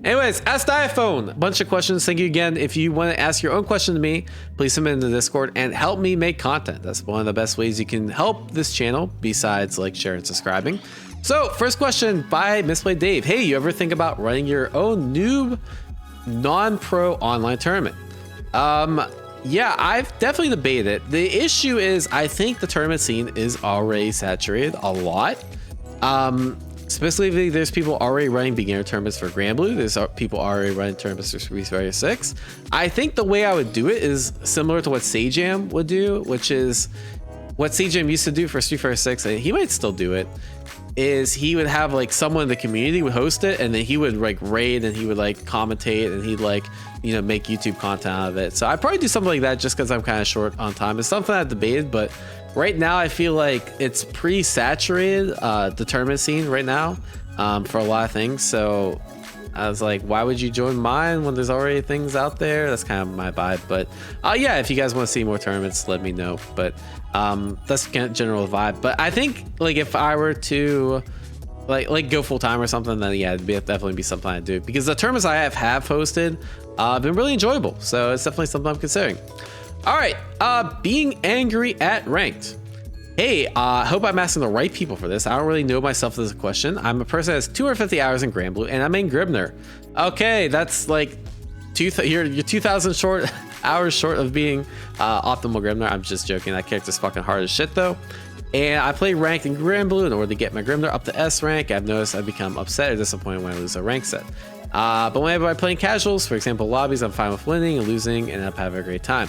Anyways, ask Diaphone. A bunch of questions. Thank you again. If you want to ask your own question to me, please submit in the Discord and help me make content. That's one of the best ways you can help this channel besides like sharing and subscribing. So first question by Misplayed Dave. Hey, you ever think about running your own noob non-pro online tournament? Yeah, I've definitely debated it. The issue is I think the tournament scene is already saturated a lot. Specifically, there's people already running beginner tournaments for Grand Blue. There's people already running tournaments for Street Fighter 6. I think the way I would do it is similar to what Sajam would do, which is what Sajam used to do for Street Fighter 6. And he might still do it. Is he would have like someone in the community would host it, and then he would like raid and he would like commentate and he'd like, you know, make YouTube content out of it. So I'd probably do something like that just because I'm kind of short on time. It's something I've debated, but right now I feel like it's pretty saturated, the tournament scene right now, for a lot of things. So I was like, why would you join mine when there's already things out there? That's kind of my vibe. But yeah, if you guys want to see more tournaments, let me know. But that's kind of general vibe. But I think like if I were to like go full time or something, then yeah, it'd definitely be something I'd do, because the tournaments I have hosted have been really enjoyable. So it's definitely something I'm considering. All right, being angry at ranked. Hey, hope I'm asking the right people for this. I don't really know myself as a question. I'm a person that has 250 hours in Grand Blue, and I'm in Gribner. Okay, that's like you're 2,000 hours short of being optimal Gribner. I'm just joking. That character's fucking hard as shit though. And I play ranked in Grand Blue in order to get my Gribner up to S rank. I've noticed I become upset or disappointed when I lose a rank set. But whenever I play in casuals, for example lobbies, I'm fine with winning and losing, and I'm having a great time.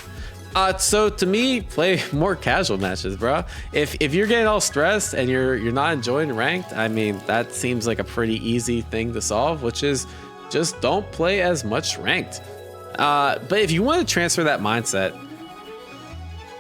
So to me, play more casual matches, bro. If you're getting all stressed and you're not enjoying ranked, I mean, that seems like a pretty easy thing to solve, which is just don't play as much ranked. But if you want to transfer that mindset,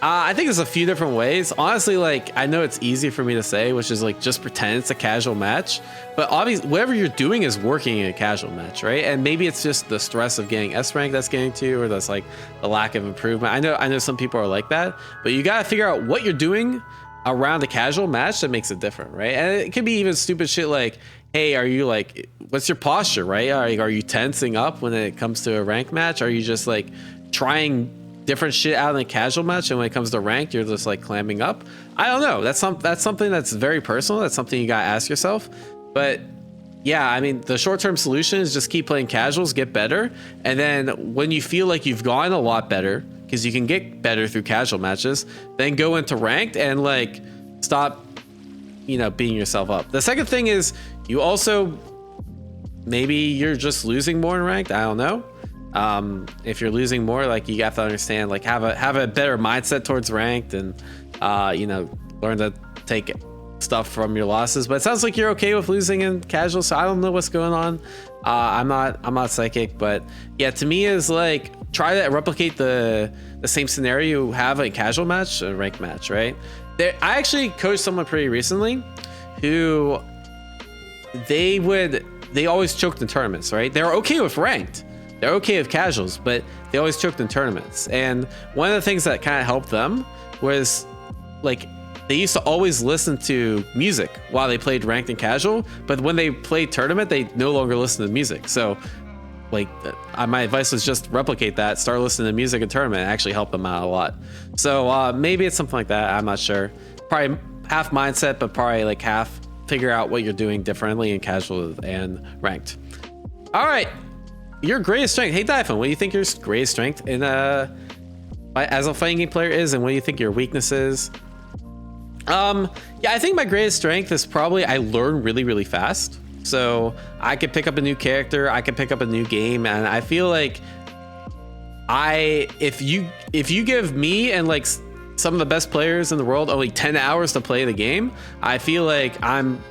I think there's a few different ways. Honestly, like, I know it's easy for me to say, which is like just pretend it's a casual match, but obviously whatever you're doing is working in a casual match, right? And maybe it's just the stress of getting S rank that's getting to you, or that's like the lack of improvement. I know some people are like that, but you got to figure out what you're doing around a casual match that makes it different, right? And it could be even stupid shit like, hey, are you like, what's your posture, right? Are you tensing up when it comes to a rank match? Are you just like trying different shit out in a casual match, and when it comes to ranked, you're just like clamming up? I don't know. That's something that's very personal. That's something you gotta ask yourself. But yeah, I mean, the short-term solution is just keep playing casuals, get better, and then when you feel like you've gotten a lot better, because you can get better through casual matches, then go into ranked and like stop, you know, beating yourself up. The second thing is you also, maybe you're just losing more in ranked. I don't know. If you're losing more, like, you have to understand, like, have a better mindset towards ranked, and you know, learn to take stuff from your losses. But it sounds like you're okay with losing in casual, so I don't know what's going on. I'm not psychic, but yeah, to me is like, try to replicate the same scenario you have in casual match, a ranked match, right? I actually coached someone pretty recently who they always choked in tournaments, right? They're okay with ranked, they're okay with casuals, but they always choked in tournaments. And one of the things that kind of helped them was, like, they used to always listen to music while they played ranked and casual, but when they played tournament, they no longer listen to music. So, like, my advice was just replicate that, start listening to music in tournament, and actually help them out a lot. So maybe it's something like that. I'm not sure. Probably half mindset, but probably like half figure out what you're doing differently in casual and ranked. All right. Your greatest strength. Hey, Diaphone, what do you think your greatest strength in as a fighting game player is, and what do you think your weakness is? Yeah, I think my greatest strength is probably I learn really, really fast. So I could pick up a new character, I could pick up a new game, and I feel like if you give me and like some of the best players in the world only 10 hours to play the game, I feel like I'm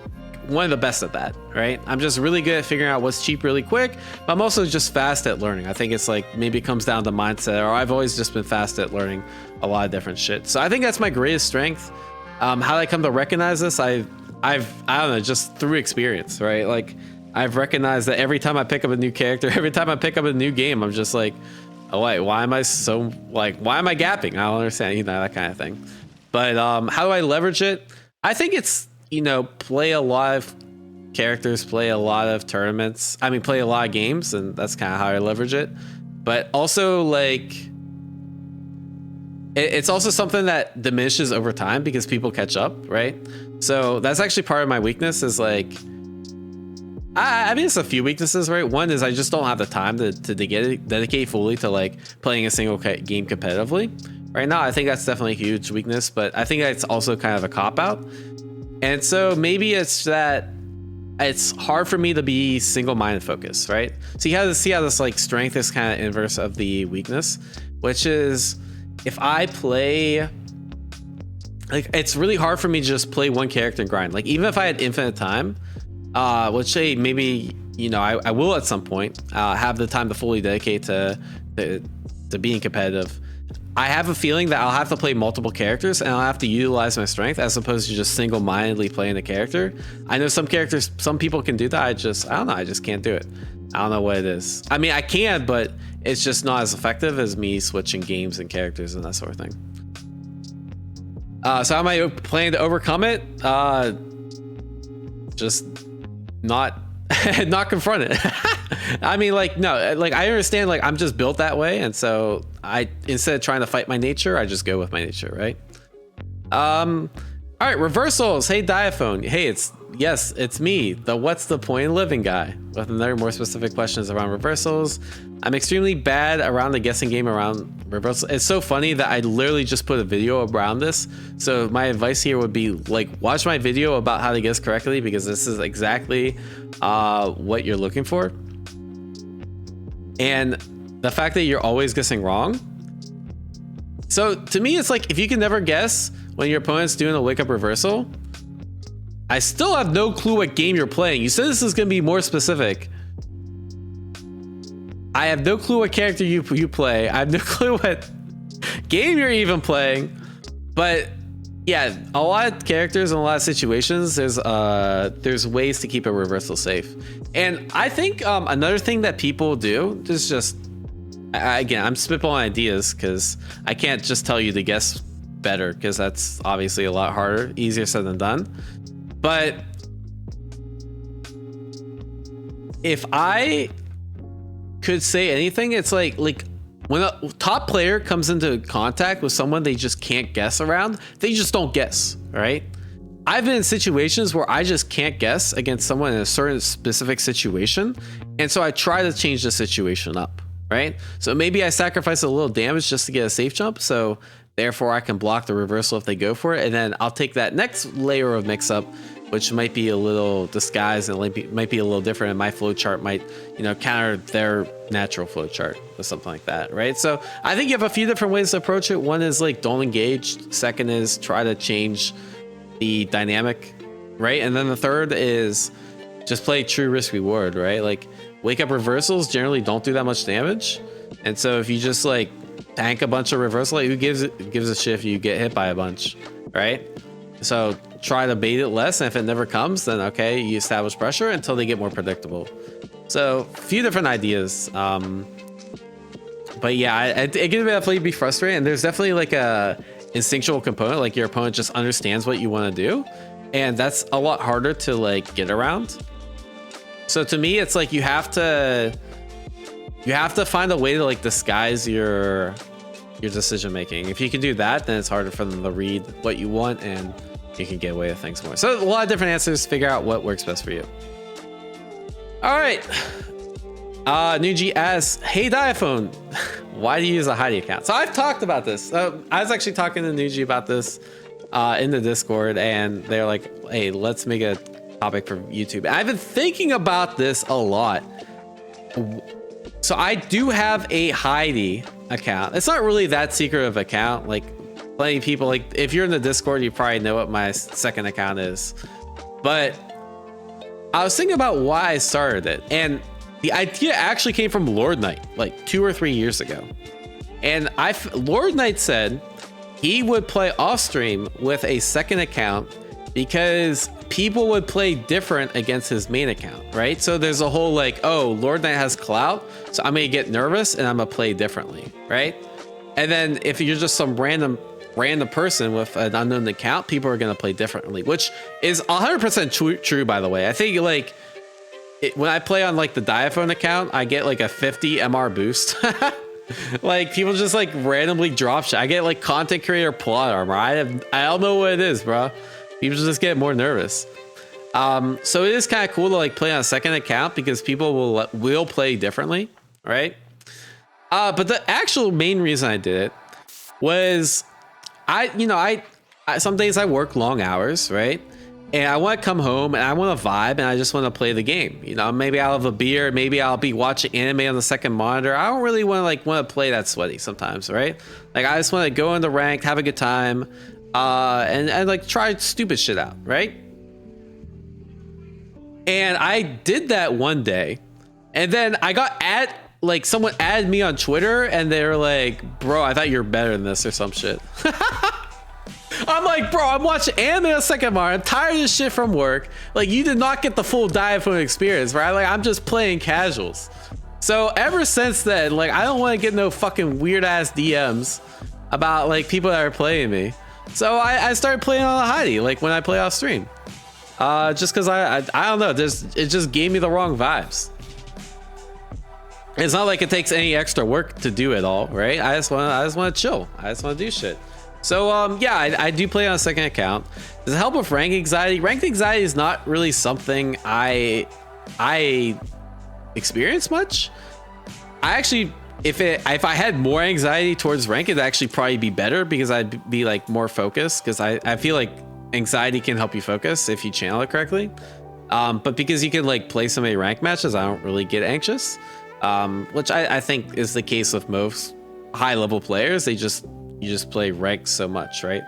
one of the best at that, right? I'm just really good at figuring out what's cheap really quick, but I'm also just fast at learning. I think it's like, maybe it comes down to mindset, or I've always just been fast at learning a lot of different shit. So I think that's my greatest strength. How did I come to recognize this? I don't know, just through experience, right? Like, I've recognized that every time I pick up a new character, every time I pick up a new game, I'm just like, oh wait, why am I gapping? I don't understand, you know, that kind of thing. But how do I leverage it? I think it's, you know, play a lot of characters play a lot of tournaments. I mean, play a lot of games, and that's kind of how I leverage it. But also, like, it's also something that diminishes over time because people catch up, right? So that's actually part of my weakness is like, I mean, it's a few weaknesses, right? One is I just don't have the time to dedicate fully to like playing a single game competitively. Right now, I think that's definitely a huge weakness, but I think that's also kind of a cop-out. And so maybe it's that it's hard for me to be single-minded focused, right? So you have to see how this like strength is kind of inverse of the weakness, which is if I play, like, it's really hard for me to just play one character and grind. Like, even if I had infinite time, which hey, maybe, you know, I will at some point have the time to fully dedicate to being competitive. I have a feeling that I'll have to play multiple characters and I'll have to utilize my strength as opposed to just single-mindedly playing a character. I know some people can do that. I don't know. I just can't do it. I don't know what it is. I mean, I can, but it's just not as effective as me switching games and characters and that sort of thing. So how am I planning to overcome it? Just not confront it. I mean, like, no, like, I understand, like, I'm just built that way, and so instead of trying to fight my nature, I just go with my nature, right? All right, reversals. Hey, Diaphone. Hey, it's me, the what's the point in living guy, with another more specific questions around reversals. I'm extremely bad around the guessing game around reversals. It's so funny that I literally just put a video around this. So my advice here would be, like, watch my video about how to guess correctly, because this is exactly what you're looking for. And the fact that you're always guessing wrong. So to me, it's like, if you can never guess when your opponent's doing a wake up reversal, I still have no clue what game you're playing. You said this is going to be more specific. I have no clue what character you play. I have no clue what game you're even playing. But yeah, a lot of characters in a lot of situations, there's ways to keep a reversal safe. And I think another thing that people do is just, again, I'm spitballing ideas because I can't just tell you to guess better, because that's obviously a lot harder, easier said than done. But if I could say anything, it's like when a top player comes into contact with someone they just can't guess around, they just don't guess, right? I've been in situations where I just can't guess against someone in a certain specific situation, and so I try to change the situation up, right? So maybe I sacrifice a little damage just to get a safe jump, so therefore I can block the reversal if they go for it, and then I'll take that next layer of mix-up, which might be a little disguised and might be a little different, and my flow chart might, you know, counter their natural flow chart or something like that, right? So I think you have a few different ways to approach it. One is like, don't engage. Second is try to change the dynamic, right? And then the third is just play true risk reward, right? Like, wake up reversals generally don't do that much damage, and so if you just like tank a bunch of reversal, like, who gives a shit if you get hit by a bunch, right? So try to bait it less, and if it never comes, then okay, you establish pressure until they get more predictable. So a few different ideas. But yeah, it can definitely be frustrating, and there's definitely like a instinctual component, like your opponent just understands what you want to do, and that's a lot harder to like get around. So to me, it's like you have to find a way to like disguise your decision making. If you can do that, then it's harder for them to read what you want, and you can get away with things more. So a lot of different answers, figure out what works best for you. All right. Nuji asks, hey Diaphone, why do you use a Heidi account? So I've talked about this. I was actually talking to Nuji about this in the Discord, and they're like, hey, let's make a topic for YouTube. And I've been thinking about this a lot. So I do have a Heidi account. It's not really that secret of account. Like, plenty of people, like, if you're in the Discord, you probably know what my second account is. But I was thinking about why I started it, and the idea actually came from Lord Knight like 2 or 3 years ago. And Lord Knight said he would play off stream with a second account because people would play different against his main account, right? So there's a whole like, oh, Lord Knight has clout, so I'm gonna get nervous and I'm gonna play differently, right? And then if you're just some random random person with an unknown account, people are going to play differently, which is 100% true, by the way. I think like when I play on like the Diaphone account, I get like a 50 MR boost. Like people just like randomly drop shit. I get like content creator plot armor. I don't know what it is, bro. People just get more nervous. So it is kind of cool to like play on a second account because people will play differently, right? But the actual main reason I did it was I some days I work long hours, right? And I want to come home and I want to vibe and I just want to play the game. You know, maybe I'll have a beer, maybe I'll be watching anime on the second monitor. I don't really want to play that sweaty sometimes, right? Like I just want to go into ranked, have a good time, and like try stupid shit out, right? And I did that one day, and then I got like someone added me on Twitter and they were like, bro, I thought you were better than this or some shit. I'm like, bro, I'm watching anime on second monitor. I'm tired of this shit from work. Like, you did not get the full Diaphone experience, right? Like, I'm just playing casuals. So ever since then, like, I don't want to get no fucking weird ass DMs about like people that are playing me. So I started playing on Heidi, like when I play off stream. Just because I don't know, it just gave me the wrong vibes. It's not like it takes any extra work to do it all, right? I just want to chill. I just want to do shit. So yeah, I do play on a second account. Does it help with rank anxiety? Rank anxiety is not really something I experience much. I actually, if I had more anxiety towards rank, it'd actually probably be better because I'd be like more focused, because I feel like anxiety can help you focus if you channel it correctly. But because you can like play so many rank matches, I don't really get anxious, which I think is the case with most high level players. You just play rank so much, right?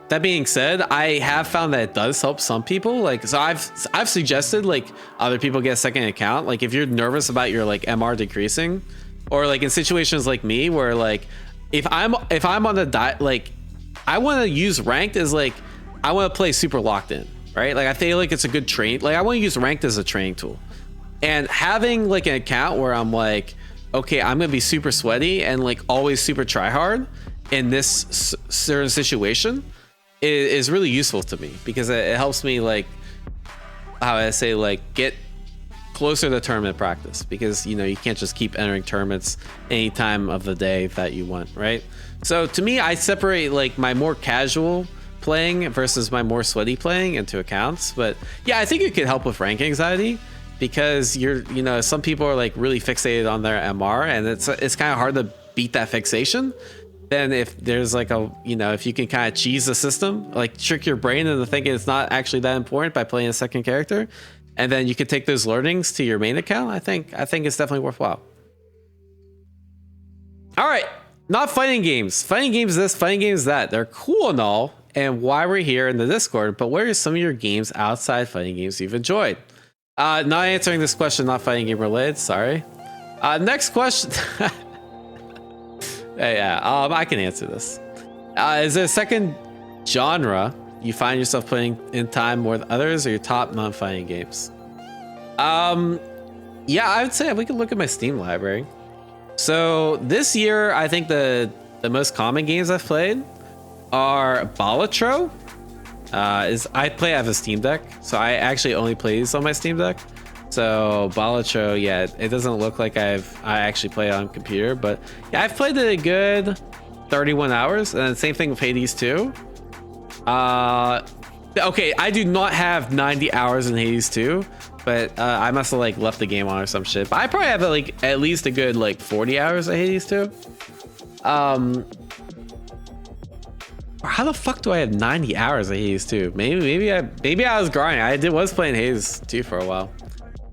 That being said, I have found that it does help some people. Like, so I've suggested like other people get a second account. Like if you're nervous about your like MR decreasing, or like in situations like me where like if I'm on the like I want to use ranked as like I want to play super locked in, right? Like I feel like it's a good train. Like I want to use ranked as a training tool, and having like an account where I'm like, okay, I'm gonna be super sweaty and like always super try hard in this certain situation is really useful to me, because it helps me like, how I say, like get closer to tournament practice, because you know you can't just keep entering tournaments any time of the day that you want, right? So to me, I separate like my more casual playing versus my more sweaty playing into accounts. But yeah, I think it could help with rank anxiety, because some people are like really fixated on their MR, and it's kind of hard to beat that fixation. Then if there's like if you can kind of cheese the system, like trick your brain into thinking it's not actually that important by playing a second character, and then you can take those learnings to your main account, I think it's definitely worthwhile. All right, not fighting games. Fighting games this, fighting games that. They're cool and all, and why we're here in the Discord, but what are some of your games outside fighting games you've enjoyed? Not answering this question, not fighting game related, sorry. Next question. Yeah, I can answer this. Is there a second genre you find yourself putting in time more than others, or your top non-fighting games? Yeah, I would say we could look at my Steam library. So this year, I think the most common games I've played are Balatro. I have a Steam Deck, so I actually only play these on my Steam Deck. So Balatro, yeah, it doesn't look like I actually play it on computer, but yeah, I've played it a good 31 hours, and the same thing with Hades 2. Okay, I do not have 90 hours in Hades 2, but I must have like left the game on or some shit. But I probably have like at least a good like 40 hours of Hades 2. How the fuck do I have 90 hours of Hades 2? Maybe I was grinding. I was playing Hades 2 for a while.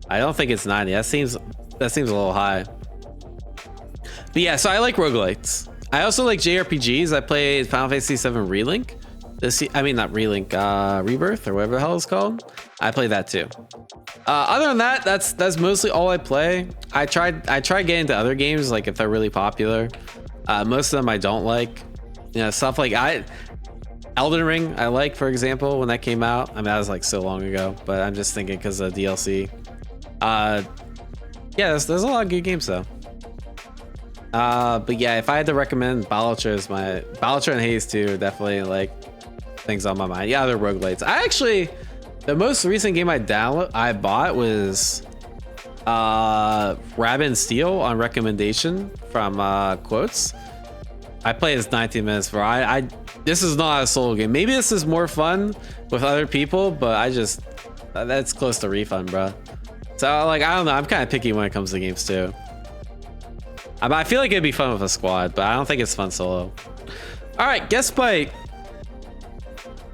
I don't think it's 90. That seems a little high. But yeah, so I like roguelites. I also like JRPGs. I played Final Fantasy VII Relink. Not Relink, Rebirth, or whatever the hell it's called. I played that too. Other than that, that's mostly all I play. I try getting into other games, like if they're really popular. Most of them I don't like. Stuff like Elden Ring, I like, for example, when that came out. I mean, that was like so long ago, but I'm just thinking because of DLC. Yeah, there's a lot of good games though. But yeah, if I had to recommend, Balatro and Haze 2 definitely like things on my mind. Yeah, they're roguelites. The most recent game I bought was Rabbit and Steel on recommendation from Quotes. I played this 19 minutes for this is not a solo game. Maybe this is more fun with other people, but that's close to refund, bro. So like, I don't know, I'm kind of picky when it comes to games too. I feel like it'd be fun with a squad, but I don't think it's fun solo. All right, guest bite.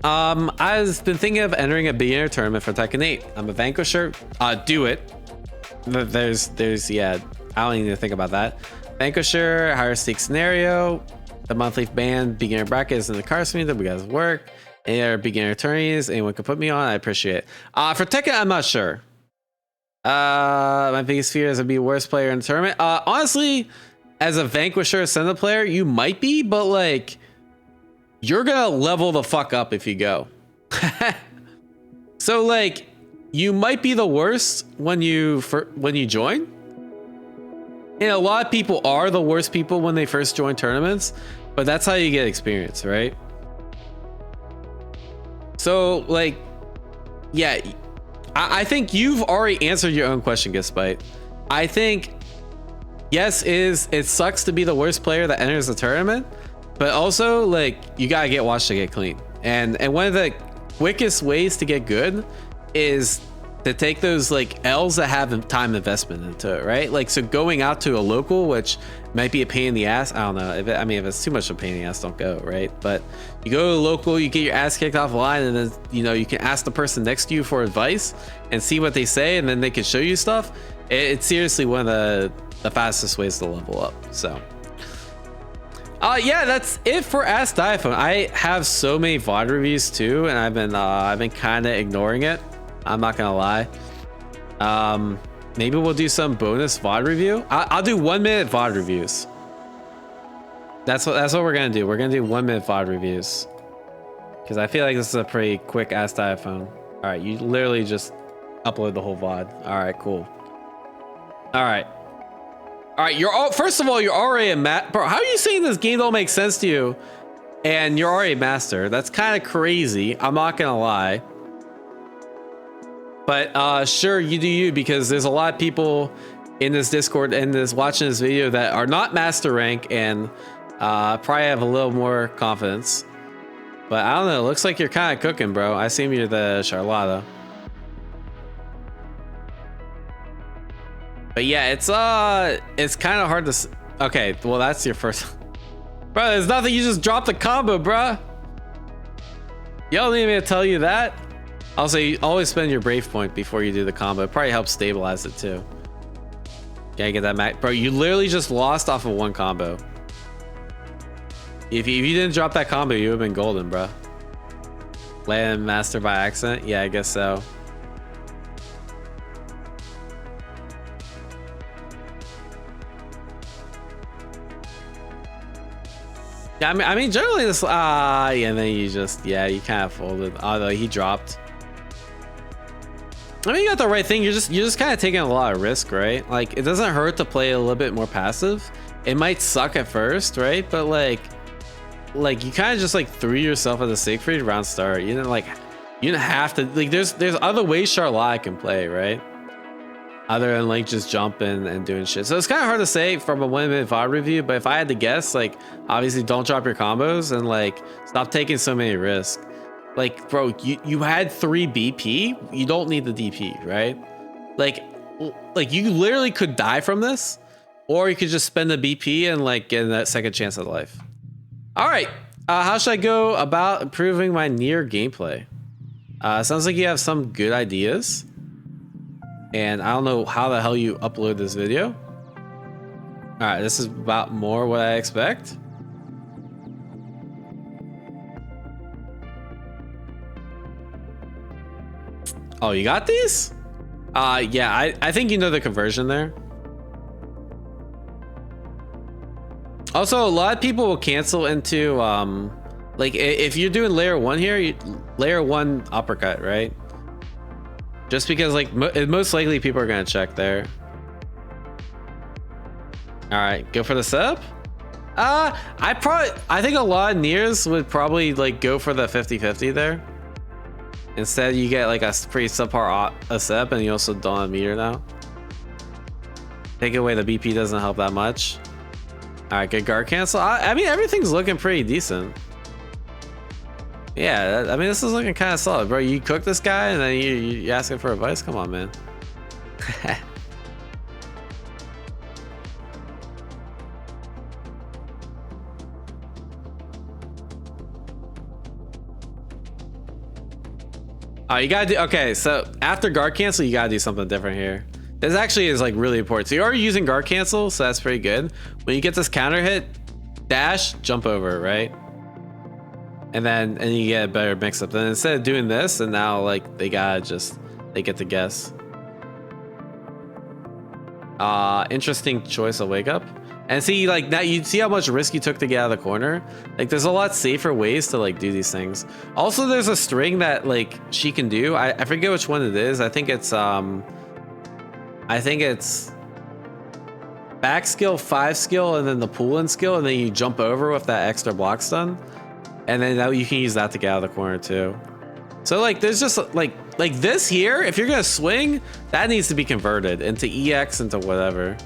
I've been thinking of entering a beginner tournament for Tekken 8. I'm a Vanquisher. Do it. Yeah, I don't need to think about that. Vanquisher, higher stakes scenario. The monthly band beginner bracket is in the card screen that we guys work. Any other beginner attorneys anyone can put me on, I appreciate it. For Tekken, I'm not sure. My biggest fear is to be the worst player in the tournament. Honestly, as a Vanquisher Ascendant player, you might be, but like, you're gonna level the fuck up if you go. So like, you might be the worst when you join. And a lot of people are the worst people when they first join tournaments, but that's how you get experience, right? So like, yeah, I think you've already answered your own question, Gispite. I think, yes, it sucks to be the worst player that enters the tournament, but also like, you gotta get watched to get clean. And one of the quickest ways to get good is to take those like L's that have time investment into it, right? Like, so going out to a local, which might be a pain in the ass. I don't know. If it's too much of a pain in the ass, don't go, right? But you go to a local, you get your ass kicked off the line, and then, you know, you can ask the person next to you for advice and see what they say, and then they can show you stuff. It's seriously one of the fastest ways to level up. So yeah, that's it for Ask Diaphone. I have so many VOD reviews too, and I've been kind of ignoring it. I'm not gonna lie. Maybe we'll do some bonus VOD review. I'll do 1 minute VOD reviews. That's what we're gonna do. We're gonna do 1 minute VOD reviews, because I feel like this is a pretty quick Ask Diaphone. All right, you literally just upload the whole VOD. All right, cool. All right. First of all, you're already bro. How are you saying this game don't make sense to you, and you're already a master? That's kind of crazy. I'm not gonna lie. But sure, you do you, because there's a lot of people in this Discord and watching this video that are not master rank and probably have a little more confidence. But I don't know. It looks like you're kind of cooking, bro. I assume you're the Charlotta. But yeah, it's kind of hard to. Okay, well that's your first. Bro, there's nothing. You just dropped the combo, bro. You don't need me to tell you that. Also, you always spend your brave point before you do the combo. It probably helps stabilize it too. Gotta get that max. Bro, you literally just lost off of one combo. If you didn't drop that combo, you would have been golden, bro. Land master by accident? Yeah, I guess so. Yeah, I mean, generally this, yeah, and then you kind of folded. Although he dropped. I mean, you got the right thing. You're just kind of taking a lot of risk, right? Like, it doesn't hurt to play a little bit more passive. It might suck at first, right? But like you kind of just like threw yourself at the Siegfried round start. You didn't have to, like, there's other ways Charlotte can play, right? Other than like just jumping and doing shit. So it's kind of hard to say from a 1 minute VOD review, but if I had to guess, like, obviously don't drop your combos and like stop taking so many risks. Like, bro, you had 3 BP. You don't need the DP, right? Like you literally could die from this, or you could just spend the BP and like get that second chance at life. All right, how should I go about improving my near gameplay? Sounds like you have some good ideas, and I don't know how the hell you upload this video. All right, this is about more what I expect. Oh, you got these? Yeah, I think you know the conversion there. Also, a lot of people will cancel into, like, if you're doing layer 1 here, layer 1 uppercut, right? Just because, like, most likely people are gonna check there. All right, go for the sub. I think a lot of Niers would probably like go for the 50-50 there. Instead, you get like a pretty subpar sub, and you also don't have meter now. Take away the BP doesn't help that much. All right, good guard cancel. I mean, everything's looking pretty decent. Yeah, I mean, this is looking kind of solid, bro. You cook this guy, and then you asking for advice. Come on, man. Oh, you gotta do, okay, so after guard cancel, you gotta do something different here. This actually is like really important. So you're already using guard cancel, so that's pretty good. When you get this counter hit, dash, jump over, right? And you get a better mix up. Then instead of doing this, and now like they get to guess. Interesting choice of wake up. And see, like now you see how much risk you took to get out of the corner. Like there's a lot safer ways to like do these things. Also, there's a string that like she can do. I forget which one it is. I think it's back skill, 5 skill, and then the pull-in skill, and then you jump over with that extra block stun. And then now you can use that to get out of the corner too. So like there's just like this here, if you're gonna swing, that needs to be converted into EX, into whatever.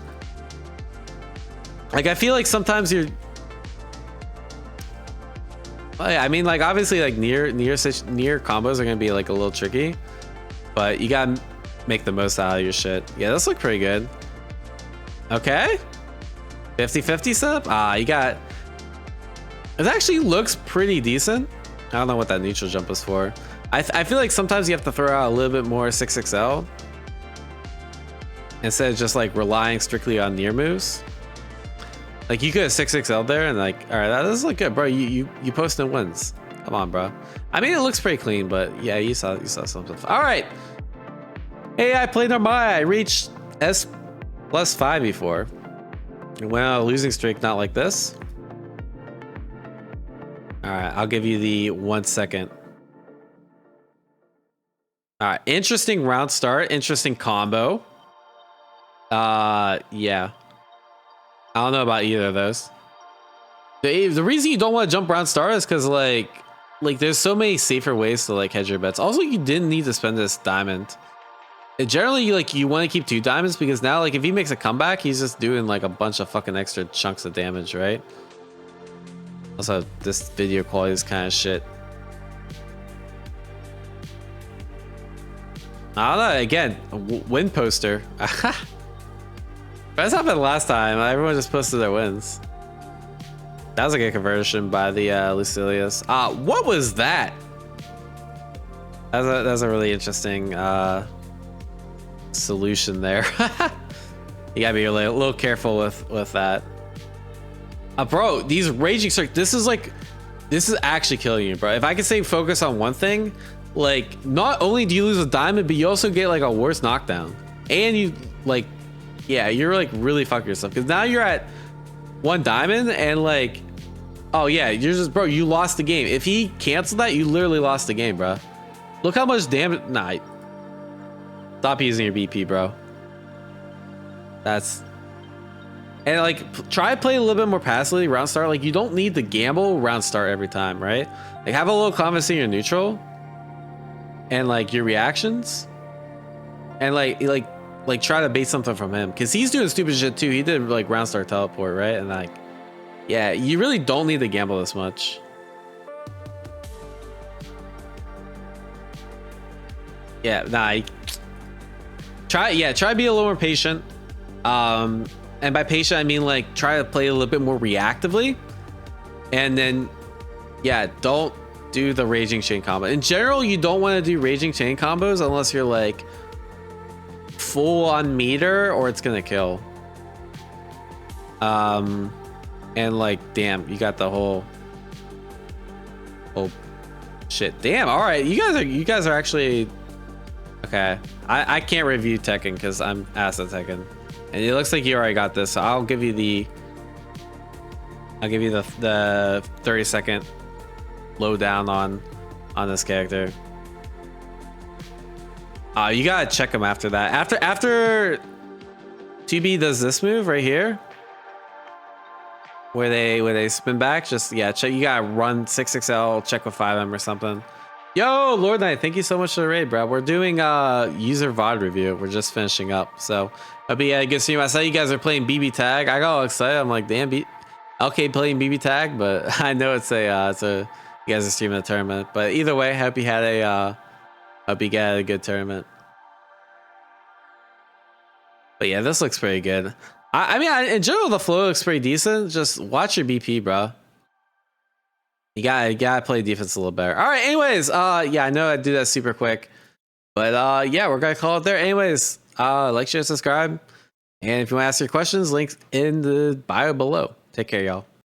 Like I feel like sometimes you're, I mean, like obviously like near combos are gonna be like a little tricky, but you gotta make the most out of your shit. Yeah, this look pretty good. Okay, 50-50 setup. You got, it actually looks pretty decent. I don't know what that neutral jump is for. I feel like sometimes you have to throw out a little bit more 6XL instead of just like relying strictly on near moves. Like you could have 6XL there and like, all right, that does look good, bro. You posting wins. Come on, bro. I mean, it looks pretty clean, but yeah, you saw something. All right. Hey, I played Normal. I reached S+5 before. And went on a losing streak, not like this. All right, I'll give you the 1 second. All right, interesting round start, interesting combo. Yeah. I don't know about either of those. The reason you don't want to jump round start is because like there's so many safer ways to like hedge your bets. Also, you didn't need to spend this diamond. Generally, you want to keep 2 diamonds because now like if he makes a comeback, he's just doing like a bunch of fucking extra chunks of damage, right? Also, this video quality is kind of shit. I don't know. Again, win poster. That's happened last time. Everyone just posted their wins. That was a good conversion by the Lucilius. What was that? That was a really interesting solution there. You gotta be a little careful with that. Bro, these raging strike. This is actually killing you, bro. If I could say focus on one thing, like not only do you lose a diamond, but you also get like a worse knockdown, and you like. Yeah, you're like really fucking yourself because now you're at 1 diamond and like, oh yeah, you're just, bro, you lost the game. If he canceled that, you literally lost the game, bro. Look how much damage. Nah, stop using your BP, bro. And like, try to play a little bit more passively round start. Like you don't need to gamble round start every time, right? Like have a little confidence in your neutral and like your reactions, and like try to bait something from him because he's doing stupid shit too. He did like round start teleport, right? And like, yeah, you really don't need to gamble this much. Yeah, nah. Try to be a little more patient. And by patient, I mean like try to play a little bit more reactively. And then, yeah, don't do the raging chain combo. In general, you don't want to do raging chain combos unless you're like full on meter or it's gonna kill. And like, damn, you got the whole, oh shit, damn. All right, you guys are actually okay. I can't review Tekken because I'm ass at Tekken, and it looks like you already got this, so I'll give you the 30-second lowdown on this character. You gotta check him after that. After 2B does this move right here, where they spin back. Just yeah, check. You gotta run 6XL, check with 5M or something. Yo, Lord Knight, thank you so much for the raid, bro. We're doing user VOD review. We're just finishing up, so it'll be a good stream. I saw you guys are playing BB tag. I got all excited. I'm like, damn, okay, playing BB tag, but I know it's a you guys are streaming a tournament. But either way, hope you had a good tournament. But yeah, this looks pretty good. I mean, in general, the flow looks pretty decent. Just watch your BP, bro. You gotta play defense a little better. All right, anyways, yeah, I know I do that super quick, but yeah, we're gonna call it there. Anyways, like, share, subscribe, and if you want to ask your questions, links in the bio below. Take care, y'all.